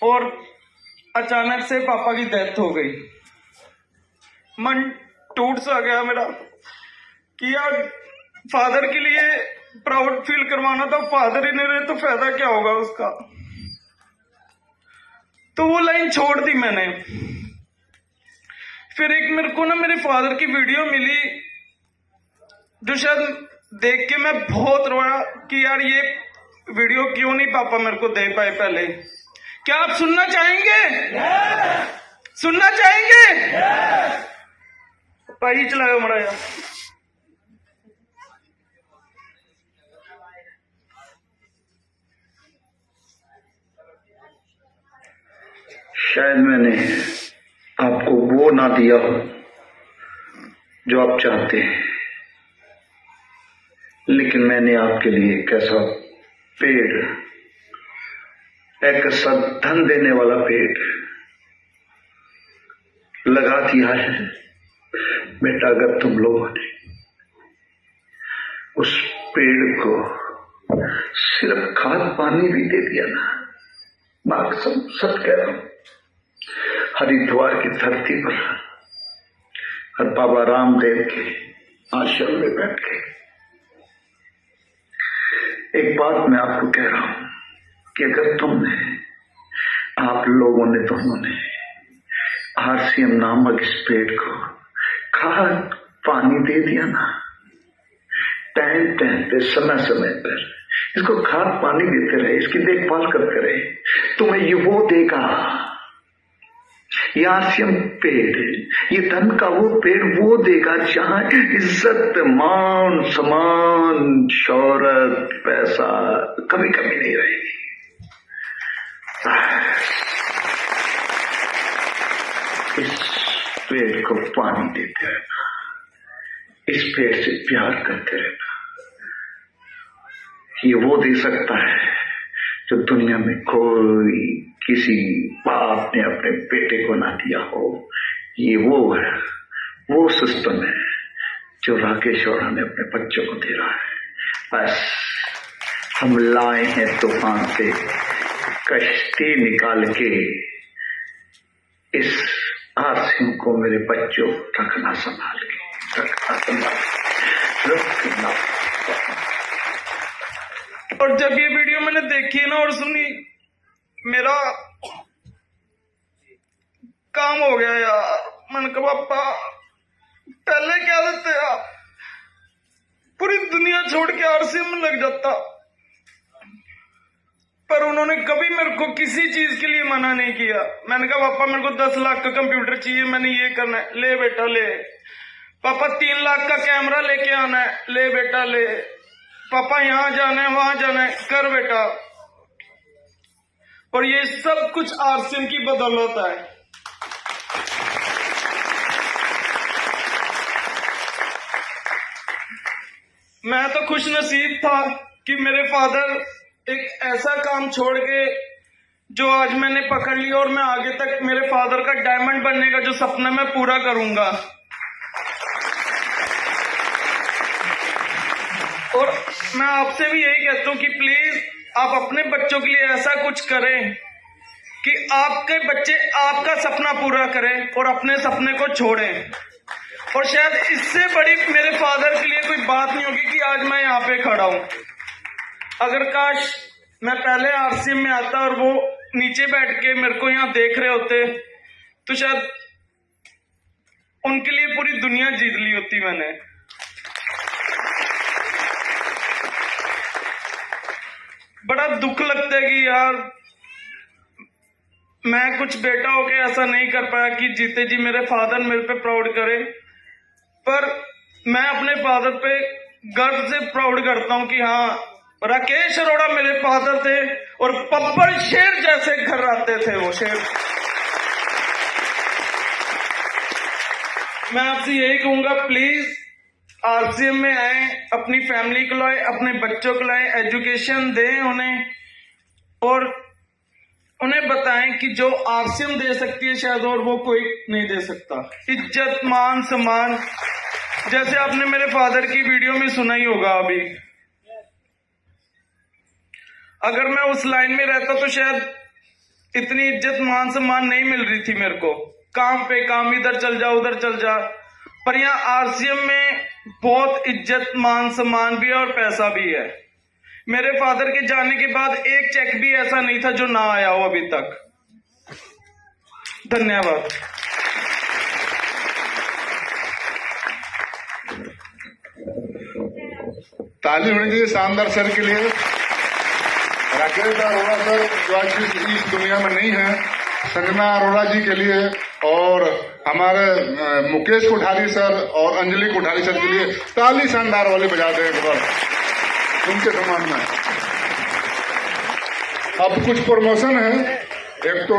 और अचानक से पापा की डेथ हो गई। मन टूट सा गया मेरा कि यार फादर के लिए प्राउड फील करवाना था, फादर ही नहीं रहे तो फायदा क्या होगा उसका। तो वो लाइन छोड़ दी मैंने। फिर एक मेरे को ना मेरे फादर की वीडियो मिली जो शायद देख के मैं बहुत रोया कि यार ये वीडियो क्यों नहीं पापा मेरे को दे पाए पहले। क्या आप सुनना चाहेंगे? सुनना चाहेंगे? भाई चलाओ मरा यार। शायद मैंने आपको वो ना दिया हो जो आप चाहते हैं, लेकिन मैंने आपके लिए एक ऐसा पेड़, एक ऐसा धन देने वाला पेड़ लगा दिया है। बेटा, अगर तुम लोगों ने उस पेड़ को सिर्फ खाद पानी भी दे दिया ना, मां कसम सच कह रहा हूं, हरिद्वार की धरती पर और बाबा रामदेव के आश्रम में बैठ के एक बात मैं आपको कह रहा हूं कि अगर तुमने, आप लोगों ने, दोनों ने आरसीएम नामक इस पेड़ को खाद पानी दे दिया ना, टाइम टाइम पे, समय समय पर इसको खाद पानी देते रहे, इसकी देखभाल करते रहे, तुम्हें ये वो देगा। ये आरसीएम पेड़, ये धन का वो पेड़ वो देगा जहां इज्जत, मान सम्मान, शौहरत, पैसा कभी कभी नहीं रहेगी। इस पेड़ को पानी देते रहना, इस पेड़ से प्यार करते रहना। ये वो दे सकता है जो दुनिया में कोई किसी बाप ने अपने बेटे को ना दिया हो। ये वो है, वो सिस्टम है जो राकेश और हमें अपने बच्चों को दे रहा है। बस हम लाए हैं तूफान से कश्ती निकाल के, इस आरसीएम को मेरे बच्चों रखना संभाल के, रखना। और जब ये वीडियो मैंने देखी ना और सुनी, मेरा काम हो गया यार। मन का पापा पहले क्या देते यार, पूरी दुनिया छोड़ के आरसीएम में लग जाता। पर उन्होंने कभी मेरे को किसी चीज के लिए मना नहीं किया। मैंने कहा पापा मेरे को 10 लाख का कंप्यूटर चाहिए, मैंने ये करना है, ले बेटा ले। पापा 3 लाख का कैमरा लेके आना है, ले बेटा ले। पापा यहां जाना है, वहां जाना है, कर बेटा। और ये सब कुछ आरसीएम की बदौलत है। मैं तो खुश नसीब था कि मेरे फादर एक ऐसा काम छोड़ के जो आज मैंने पकड़ लिया, और मैं आगे तक मेरे फादर का डायमंड बनने का जो सपना मैं पूरा करूंगा। और मैं आपसे भी यही कहता हूं कि प्लीज आप अपने बच्चों के लिए ऐसा कुछ करें कि आपके बच्चे आपका सपना पूरा करें और अपने सपने को छोड़ें। और शायद इससे बड़ी मेरे फादर के लिए कोई बात नहीं होगी कि आज मैं यहाँ पे खड़ा हूं। अगर काश मैं पहले आरसीएम में आता और वो नीचे बैठ के मेरे को यहाँ देख रहे होते, तो शायद उनके लिए पूरी दुनिया जीत ली होती मैंने। बड़ा दुख लगता है कि यार मैं कुछ बेटा होके ऐसा नहीं कर पाया कि जीते जी मेरे फादर मेरे पे प्राउड करे। पर मैं अपने फादर पे गर्व से प्राउड करता हूं कि हाँ, राकेश अरोड़ा मेरे फादर थे और बब्बर शेर जैसे घर आते थे वो शेर। मैं आपसे यही कहूंगा, प्लीज आरसीएम में आए, अपनी फैमिली को लाए, अपने बच्चों को लाए, एजुकेशन दें उन्हें, और उन्हें बताएं कि जो आरसीएम दे सकती है शायद और वो कोई नहीं दे सकता। इज्जत, मान सम्मान, जैसे आपने मेरे फादर की वीडियो में सुना ही होगा। अभी अगर मैं उस लाइन में रहता तो शायद इतनी इज्जत मान सम्मान नहीं मिल रही थी मेरे को। काम पे काम, इधर चल जा उधर चल जा। पर यहाँ आरसीएम में बहुत इज्जत मान सम्मान भी है और पैसा भी है। मेरे फादर के जाने के बाद एक चेक भी ऐसा नहीं था जो ना आया हो अभी तक। धन्यवाद। ताली होनी चाहिए शानदार सर के लिए। राकेश अरोड़ा सर जो आज इस दुनिया में नहीं है, संजना अरोड़ा जी के लिए और हमारे मुकेश कोठारी सर और अंजलि कोठारी सर के लिए ताली शानदार वाली बजा दें एक बार उनके सम्मान में। अब कुछ प्रमोशन है। एक तो